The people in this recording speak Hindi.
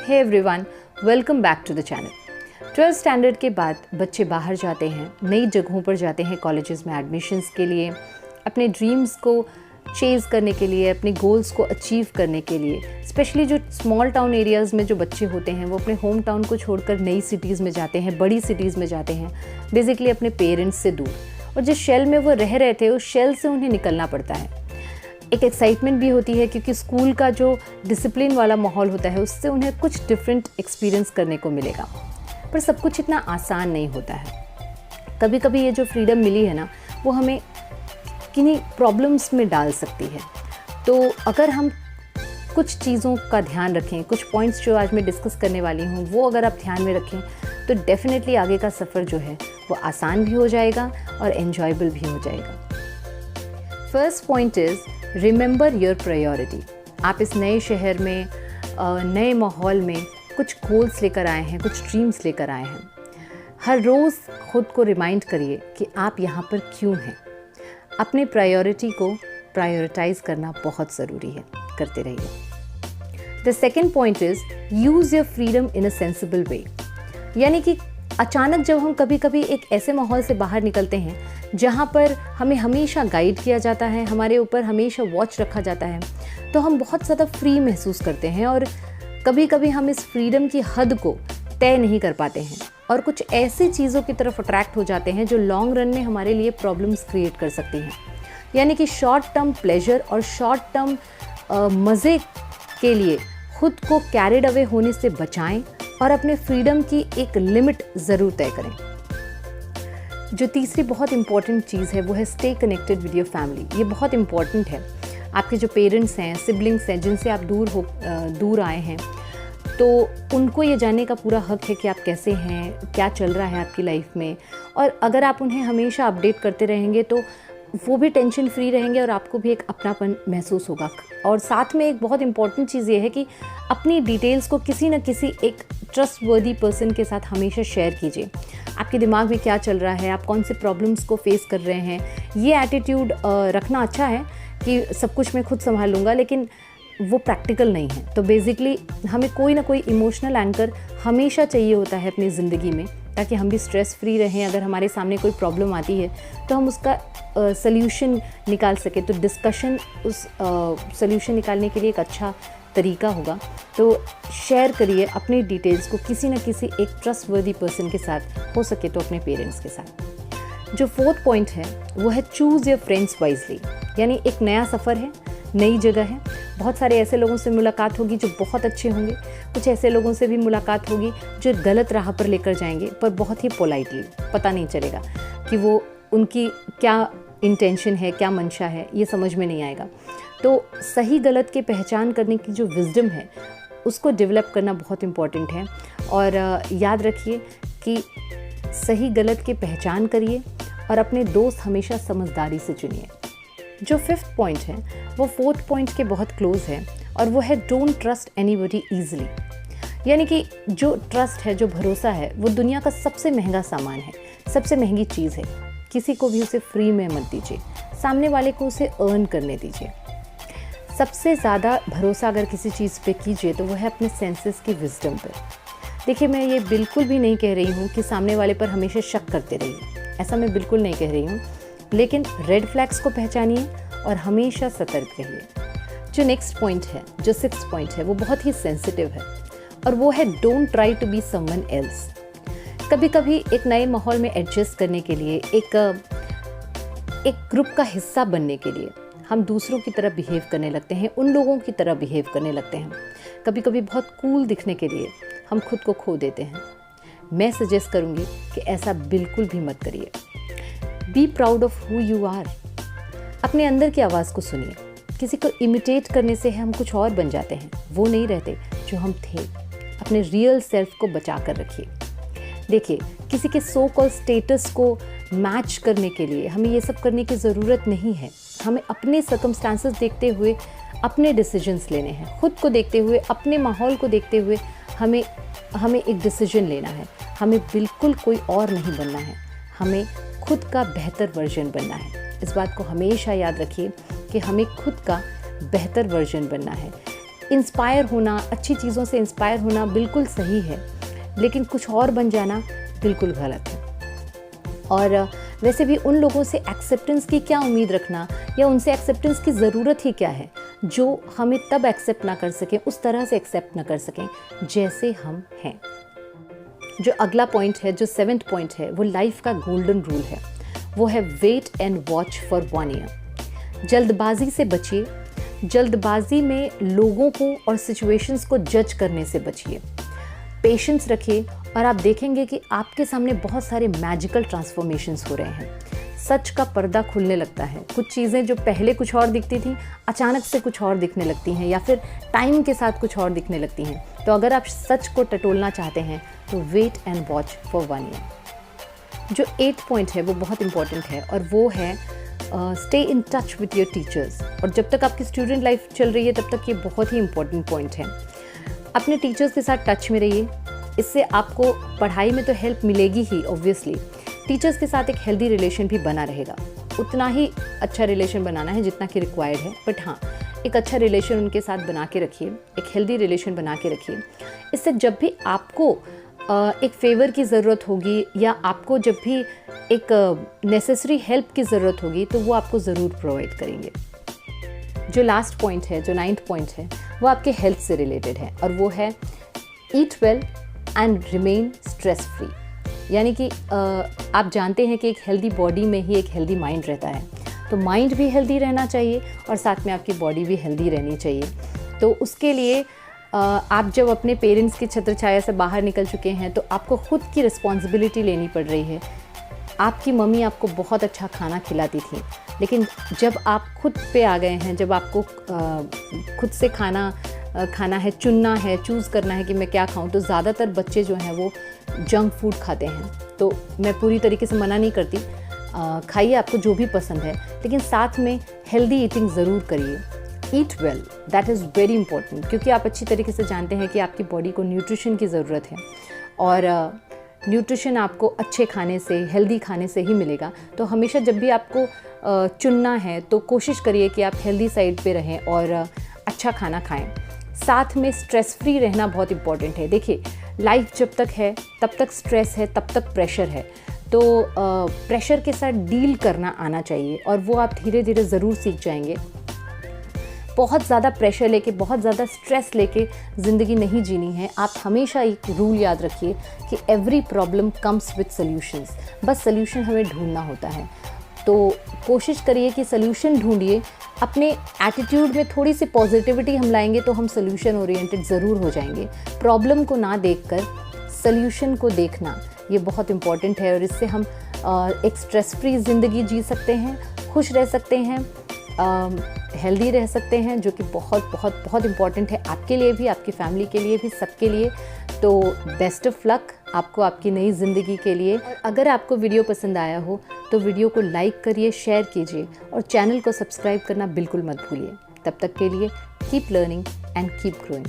Hey everyone, welcome back to the channel. 12th standard के बाद बच्चे बाहर जाते हैं, नई जगहों पर जाते हैं कॉलेजेस में एडमिशन्स के लिए, अपने ड्रीम्स को चेज़ करने के लिए, अपने गोल्स को अचीव करने के लिए। स्पेशली जो स्मॉल टाउन एरियाज़ में जो बच्चे होते हैं वो अपने होम टाउन को छोड़कर नई सिटीज़ में जाते हैं, बड़ी सिटीज़ में जाते हैं, बेसिकली अपने पेरेंट्स से दूर। और जिस शेल में वो रह रहे थे उस शेल से उन्हें निकलना पड़ता है। एक एक्साइटमेंट भी होती है क्योंकि स्कूल का जो डिसिप्लिन वाला माहौल होता है उससे उन्हें कुछ डिफरेंट एक्सपीरियंस करने को मिलेगा। पर सब कुछ इतना आसान नहीं होता है। कभी कभी ये जो फ्रीडम मिली है ना, वो हमें किन्हीं प्रॉब्लम्स में डाल सकती है। तो अगर हम कुछ चीज़ों का ध्यान रखें, कुछ पॉइंट्स जो आज मैं डिस्कस करने वाली हूँ वो अगर आप ध्यान में रखें तो डेफिनेटली आगे का सफ़र जो है वो आसान भी हो जाएगा और एन्जॉयबल भी हो जाएगा। First point is remember your priority. आप इस नए शहर में, नए माहौल में कुछ गोल्स लेकर आए हैं, कुछ ड्रीम्स लेकर आए हैं। हर रोज़ खुद को रिमाइंड करिए कि आप यहाँ पर क्यों हैं। अपने प्रायोरिटी को प्रायोरिटाइज करना बहुत ज़रूरी है, करते रहिए। The second point is use your freedom in a sensible way. यानी कि अचानक जब हम कभी कभी एक ऐसे माहौल से बाहर निकलते हैं जहाँ पर हमें हमेशा गाइड किया जाता है, हमारे ऊपर हमेशा वॉच रखा जाता है, तो हम बहुत ज़्यादा फ्री महसूस करते हैं और कभी कभी हम इस फ्रीडम की हद को तय नहीं कर पाते हैं और कुछ ऐसी चीज़ों की तरफ अट्रैक्ट हो जाते हैं जो लॉन्ग रन में हमारे लिए प्रॉब्लम्स क्रिएट कर सकती हैं। यानी कि शॉर्ट टर्म प्लेजर और शॉर्ट टर्म मज़े के लिए खुद को कैरिड अवे होने से बचाएं और अपने फ्रीडम की एक लिमिट ज़रूर तय करें। जो तीसरी बहुत इंपॉर्टेंट चीज़ है वो है stay connected with your family. ये बहुत इंपॉर्टेंट है। आपके जो पेरेंट्स हैं, सिबलिंग्स हैं, जिनसे आप दूर आए हैं, तो उनको ये जानने का पूरा हक है कि आप कैसे हैं, क्या चल रहा है आपकी लाइफ में। और अगर आप उन्हें हमेशा अपडेट करते रहेंगे तो वो भी टेंशन फ्री रहेंगे और आपको भी एक अपनापन महसूस होगा। और साथ में एक बहुत इंपॉर्टेंट चीज़ ये है कि अपनी डिटेल्स को किसी न किसी एक ट्रस्टवर्दी पर्सन के साथ हमेशा शेयर कीजिए। आपके दिमाग में क्या चल रहा है, आप कौन से प्रॉब्लम्स को फेस कर रहे हैं। ये एटीट्यूड रखना अच्छा है कि सब कुछ मैं खुद संभाल लूँगा, लेकिन वो प्रैक्टिकल नहीं है। तो बेसिकली हमें कोई ना कोई इमोशनल एंकर हमेशा चाहिए होता है अपनी ज़िंदगी में, ताकि हम भी स्ट्रेस फ्री रहें। अगर हमारे सामने कोई प्रॉब्लम आती है तो हम उसका सल्यूशन निकाल सके। तो डिस्कशन उस सल्यूशन निकालने के लिए एक अच्छा तरीका होगा। तो शेयर करिए अपनी डिटेल्स को किसी न किसी एक ट्रस्टवर्दी पर्सन के साथ, हो सके तो अपने पेरेंट्स के साथ। जो फोर्थ पॉइंट है वो है चूज़ योर फ्रेंड्स वाइजली। यानी एक नया सफ़र है, नई जगह है, बहुत सारे ऐसे लोगों से मुलाकात होगी जो बहुत अच्छे होंगे, कुछ ऐसे लोगों से भी मुलाकात होगी जो गलत राह पर लेकर जाएंगे, पर बहुत ही पोलाइटली। पता नहीं चलेगा कि वो उनकी क्या इंटेंशन है, क्या मंशा है, ये समझ में नहीं आएगा। तो सही गलत की पहचान करने की जो विजडम है उसको डेवलप करना बहुत इम्पॉर्टेंट है। और याद रखिए कि सही गलत की पहचान करिए और अपने दोस्त हमेशा समझदारी से चुनिए। जो फिफ्थ पॉइंट है वो फोर्थ पॉइंट के बहुत क्लोज है और वो है डोंट ट्रस्ट एनीबॉडी ईजिली। यानी कि जो ट्रस्ट है, जो भरोसा है, वो दुनिया का सबसे महंगा सामान है, सबसे महंगी चीज़ है। किसी को भी उसे फ्री में मत दीजिए, सामने वाले को उसे अर्न करने दीजिए। सबसे ज़्यादा भरोसा अगर किसी चीज़ पे कीजिए तो वो है अपने सेंसेस की विजडम पर। देखिए, मैं ये बिल्कुल भी नहीं कह रही हूँ कि सामने वाले पर हमेशा शक करते रहिए, ऐसा मैं बिल्कुल नहीं कह रही हूँ। लेकिन रेड फ्लैग्स को पहचानिए और हमेशा सतर्क रहिए। जो नेक्स्ट पॉइंट है, जो सिक्स्थ पॉइंट है, वो बहुत ही सेंसिटिव है और वो है don't try to be someone else. कभी कभी एक नए माहौल में एडजस्ट करने के लिए, एक ग्रुप का हिस्सा बनने के लिए हम दूसरों की तरह बिहेव करने लगते हैं, उन लोगों की तरह बिहेव करने लगते हैं। कभी कभी बहुत कूल दिखने के लिए हम खुद को खो देते हैं। मैं सजेस्ट करूँगी कि ऐसा बिल्कुल भी मत करिए। Be proud of who you are. अपने अंदर की आवाज़ को सुनिए। किसी को इमिटेट करने से हम कुछ और बन जाते हैं, वो नहीं रहते जो हम थे। अपने रियल सेल्फ को बचा कर रखिए। देखिए, किसी के सो कॉल्ड स्टेटस को मैच करने के लिए हमें ये सब करने की ज़रूरत नहीं है। हमें अपने सर्कमस्टांसेस देखते हुए अपने डिसीजंस लेने हैं। खुद को देखते हुए, अपने माहौल को देखते हुए हमें एक डिसीजन लेना है। हमें बिल्कुल कोई और नहीं बनना है, हमें खुद का बेहतर वर्जन बनना है। इस बात को हमेशा याद रखिए कि हमें खुद का बेहतर वर्जन बनना है। इंस्पायर होना, अच्छी चीज़ों से इंस्पायर होना बिल्कुल सही है, लेकिन कुछ और बन जाना बिल्कुल गलत है। और वैसे भी उन लोगों से एक्सेप्टेंस की क्या उम्मीद रखना, या उनसे एक्सेप्टेंस की ज़रूरत ही क्या है जो हमें तब एक्सेप्ट ना कर सकें, उस तरह से एक्सेप्ट ना कर सकें जैसे हम हैं। जो अगला पॉइंट है, जो 7th पॉइंट है, वो लाइफ का गोल्डन रूल है। वो है wait and watch for 1 year. जल्दबाजी से बचिए। जल्दबाजी में लोगों को और सिचुएशंस को जज करने से बचिए। पेशेंस रखिए और आप देखेंगे कि आपके सामने बहुत सारे मैजिकल ट्रांसफॉर्मेशंस हो रहे हैं। सच का पर्दा खुलने लगता है। कुछ चीज़ें जो पहले कुछ और दिखती थी, अचानक से कुछ और दिखने लगती हैं, या फिर टाइम के साथ कुछ और दिखने लगती हैं। तो अगर आप सच को टटोलना चाहते हैं तो wait and watch for 1 year. जो 8th पॉइंट है वो बहुत इंपॉर्टेंट है, और वो है stay in touch with your teachers. और जब तक आपकी स्टूडेंट लाइफ चल रही है तब तक ये बहुत ही इंपॉर्टेंट पॉइंट है। अपने टीचर्स के साथ टच में रहिए। इससे आपको पढ़ाई में तो हेल्प मिलेगी ही, ऑब्वियसली। टीचर्स के साथ एक हेल्दी रिलेशन भी बना रहेगा। उतना ही अच्छा रिलेशन बनाना है जितना कि रिक्वायर्ड है, बट हाँ, एक अच्छा रिलेशन उनके साथ बना के रखिए, एक हेल्दी रिलेशन बना के रखिए। इससे जब भी आपको एक फेवर की ज़रूरत होगी, या आपको जब भी एक नेसेसरी हेल्प की ज़रूरत होगी, तो वो आपको ज़रूर प्रोवाइड करेंगे। जो लास्ट पॉइंट है, जो 9th पॉइंट है, वो आपके हेल्थ से रिलेटेड है, और वो है ईट well and remain stress free. यानी कि आप जानते हैं कि एक हेल्दी बॉडी में ही एक हेल्दी माइंड रहता है। तो माइंड भी हेल्दी रहना चाहिए और साथ में आपकी बॉडी भी हेल्दी रहनी चाहिए। तो उसके लिए आप जब अपने पेरेंट्स की छत्र छाया से बाहर निकल चुके हैं तो आपको खुद की रिस्पॉन्सिबिलिटी लेनी पड़ रही है। आपकी मम्मी आपको बहुत अच्छा खाना खिलाती थी, लेकिन जब आप खुद पे आ गए हैं, जब आपको खुद से खाना है, चुनना है, चूज़ करना है कि मैं क्या खाऊं, तो ज़्यादातर बच्चे जो हैं वो जंक फूड खाते हैं। तो मैं पूरी तरीके से मना नहीं करती, खाइए आपको जो भी पसंद है, लेकिन साथ में हेल्दी ईटिंग ज़रूर करिए। ईट well, that is very important, क्योंकि आप अच्छी तरीके से जानते हैं कि आपकी बॉडी को न्यूट्रिशन की ज़रूरत है, और न्यूट्रिशन आपको अच्छे खाने से, हेल्दी खाने से ही मिलेगा। तो हमेशा जब भी आपको चुनना है तो कोशिश करिए कि आप हेल्दी साइड पे रहें और अच्छा खाना खाएं। साथ में स्ट्रेस फ्री रहना बहुत इम्पॉर्टेंट है। देखिए, लाइफ जब तक है तब तक स्ट्रेस है, तब तक प्रेशर है। तो प्रेशर के साथ डील करना आना चाहिए, और वो आप धीरे धीरे ज़रूर सीख जाएंगे। बहुत ज़्यादा प्रेशर लेके, बहुत ज़्यादा स्ट्रेस लेके ज़िंदगी नहीं जीनी है। आप हमेशा एक रूल याद रखिए कि every problem comes with solutions. बस सॉल्यूशन हमें ढूंढना होता है। तो कोशिश करिए कि सॉल्यूशन ढूंढिए। अपने एटीट्यूड में थोड़ी सी पॉजिटिविटी हम लाएंगे तो हम सॉल्यूशन ओरिएंटेड ज़रूर हो जाएंगे। प्रॉब्लम को ना देखकर सॉल्यूशन को देखना, ये बहुत इम्पॉर्टेंट है, और इससे हम एक स्ट्रेस फ्री ज़िंदगी जी सकते हैं, खुश रह सकते हैं, हेल्दी रह सकते हैं, जो कि बहुत बहुत बहुत इम्पॉर्टेंट है आपके लिए भी, आपकी फैमिली के लिए भी, सबके लिए। तो बेस्ट ऑफ लक आपको आपकी नई ज़िंदगी के लिए। अगर आपको वीडियो पसंद आया हो तो वीडियो को लाइक करिए, शेयर कीजिए, और चैनल को सब्सक्राइब करना बिल्कुल मत भूलिए। तब तक के लिए keep learning and keep growing.